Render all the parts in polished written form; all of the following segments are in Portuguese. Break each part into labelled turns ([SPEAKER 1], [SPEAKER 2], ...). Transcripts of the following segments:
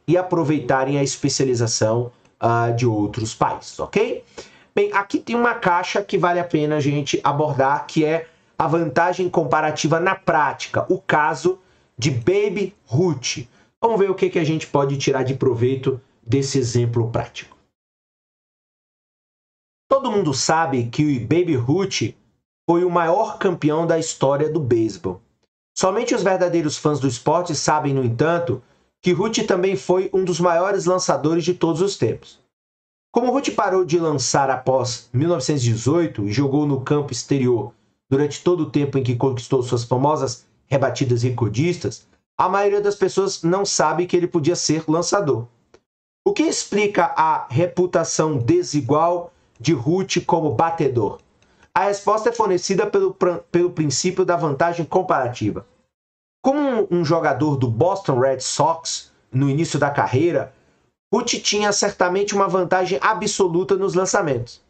[SPEAKER 1] e aproveitarem a especialização de outros países, ok? Bem, aqui tem uma caixa que vale a pena a gente abordar, que é a vantagem comparativa na prática, o caso de Babe Ruth. Vamos ver o que a gente pode tirar de proveito desse exemplo prático. Todo mundo sabe que Babe Ruth foi o maior campeão da história do beisebol. Somente os verdadeiros fãs do esporte sabem, no entanto, que Ruth também foi um dos maiores lançadores de todos os tempos. Como Ruth parou de lançar após 1918 e jogou no campo exterior durante todo o tempo em que conquistou suas famosas rebatidas recordistas, a maioria das pessoas não sabe que ele podia ser lançador. O que explica a reputação desigual de Ruth como batedor? A resposta é fornecida pelo princípio da vantagem comparativa. Como um jogador do Boston Red Sox no início da carreira, Ruth tinha certamente uma vantagem absoluta nos lançamentos.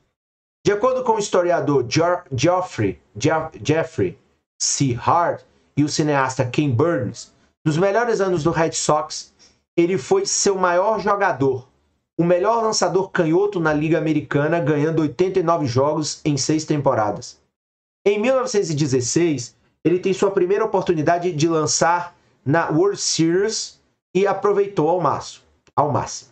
[SPEAKER 1] De acordo com o historiador Jeffrey C. Hard e o cineasta Ken Burns, nos melhores anos do Red Sox, ele foi seu maior jogador, o melhor lançador canhoto na Liga Americana, ganhando 89 jogos em 6 temporadas. Em 1916, ele tem sua primeira oportunidade de lançar na World Series e aproveitou ao máximo.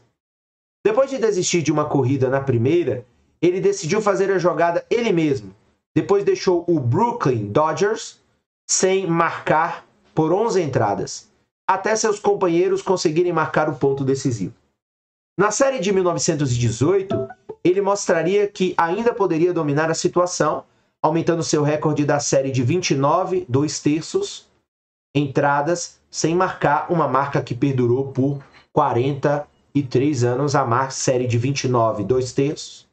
[SPEAKER 1] Depois de desistir de uma corrida na primeira, ele decidiu fazer a jogada ele mesmo. Depois deixou o Brooklyn Dodgers sem marcar por 11 entradas, até seus companheiros conseguirem marcar o ponto decisivo. Na série de 1918, ele mostraria que ainda poderia dominar a situação, aumentando seu recorde da série de 29 2/3 entradas sem marcar, uma marca que perdurou por 43 anos, a série de 29 2/3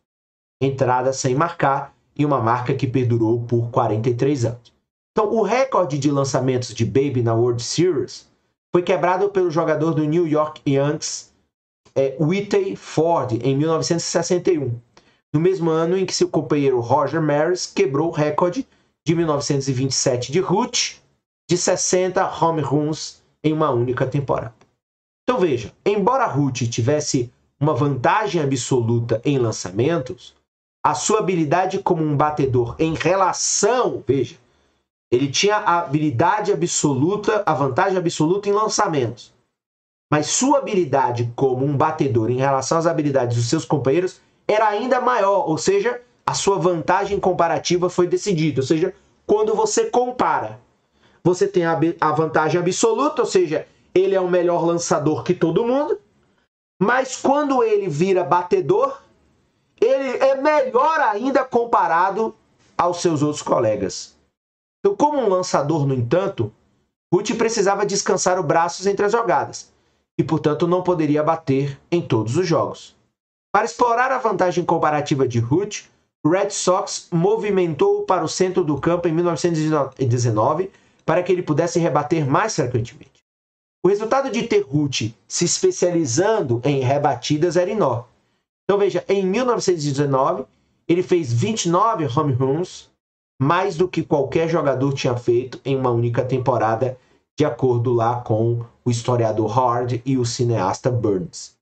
[SPEAKER 1] entradas sem marcar, e uma marca que perdurou por 43 anos. Então, o recorde de lançamentos de Babe na World Series foi quebrado pelo jogador do New York Yankees, Whitey Ford, em 1961, no mesmo ano em que seu companheiro Roger Maris quebrou o recorde de 1927 de Ruth, de 60 home runs em uma única temporada. Então veja, embora Ruth tivesse uma vantagem absoluta em lançamentos, a sua habilidade como um batedor em relação, veja, ele tinha a habilidade absoluta, a vantagem absoluta em lançamentos. Mas sua habilidade como um batedor em relação às habilidades dos seus companheiros era ainda maior, ou seja, a sua vantagem comparativa foi decidida. Ou seja, quando você compara, você tem a vantagem absoluta, ou seja, ele é o melhor lançador que todo mundo, mas quando ele vira batedor, ele é melhor ainda comparado aos seus outros colegas. Então, como um lançador, no entanto, Ruth precisava descansar os braços entre as jogadas e, portanto, não poderia bater em todos os jogos. Para explorar a vantagem comparativa de Ruth, o Red Sox movimentou-o para o centro do campo em 1919 para que ele pudesse rebater mais frequentemente. O resultado de ter Ruth se especializando em rebatidas era enorme. Então veja, em 1919, ele fez 29 home runs, mais do que qualquer jogador tinha feito em uma única temporada, de acordo lá com o historiador Hard e o cineasta Burns.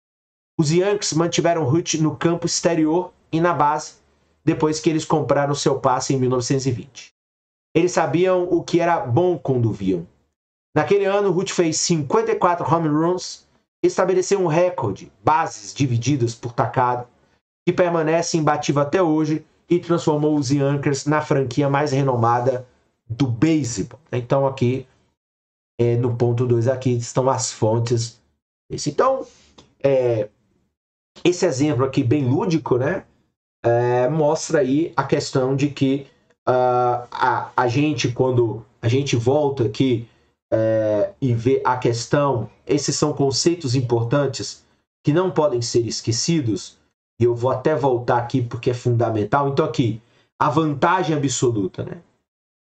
[SPEAKER 1] Os Yankees mantiveram Ruth no campo exterior e na base, depois que eles compraram seu passe em 1920. Eles sabiam o que era bom quando viam. Naquele ano, Ruth fez 54 home runs, estabeleceu um recorde, bases divididas por tacada, que permanece imbatível até hoje e transformou os Yankees na franquia mais renomada do beisebol. Então aqui, no ponto 2, aqui estão as fontes. Então, esse exemplo aqui bem lúdico, né, mostra aí a questão de que a gente, quando a gente volta aqui e vê a questão, esses são conceitos importantes que não podem ser esquecidos, e eu vou até voltar aqui porque é fundamental. Então aqui, a vantagem absoluta, né,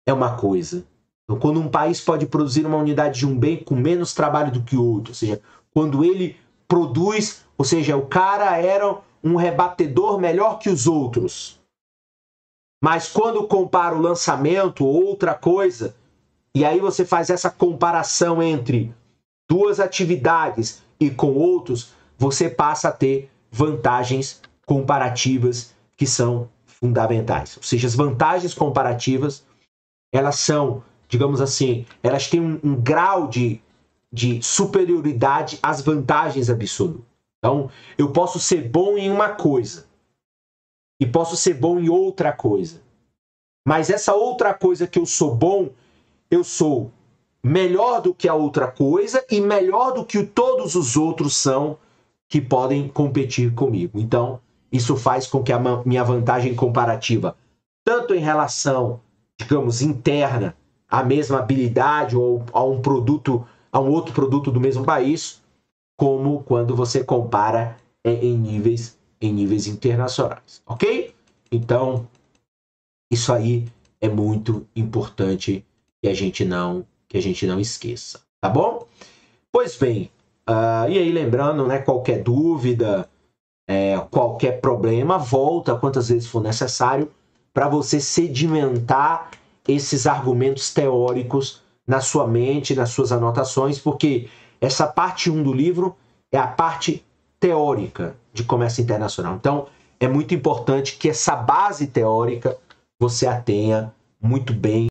[SPEAKER 1] é uma coisa. Então, quando um país pode produzir uma unidade de um bem com menos trabalho do que o outro, ou seja, quando ele produz, ou seja, o cara era um rebatedor melhor que os outros, mas quando compara o lançamento ou outra coisa, e aí você faz essa comparação entre duas atividades e com outros, você passa a ter vantagens comparativas que são fundamentais. Ou seja, as vantagens comparativas, elas são, digamos assim, elas têm um grau de superioridade às vantagens absolutas. Então, eu posso ser bom em uma coisa e posso ser bom em outra coisa. Mas essa outra coisa que eu sou bom, eu sou melhor do que a outra coisa e melhor do que todos os outros são que podem competir comigo. Então, isso faz com que a minha vantagem comparativa, tanto em relação, digamos, interna, à mesma habilidade ou a um outro produto do mesmo país, como quando você compara em níveis internacionais, ok? Então, isso aí é muito importante que a gente não esqueça, tá bom? Pois bem, e aí lembrando, né, qualquer dúvida, qualquer problema, volta quantas vezes for necessário para você sedimentar esses argumentos teóricos na sua mente, nas suas anotações, porque essa parte 1 do livro é a parte teórica de comércio internacional. Então, é muito importante que essa base teórica você a tenha muito bem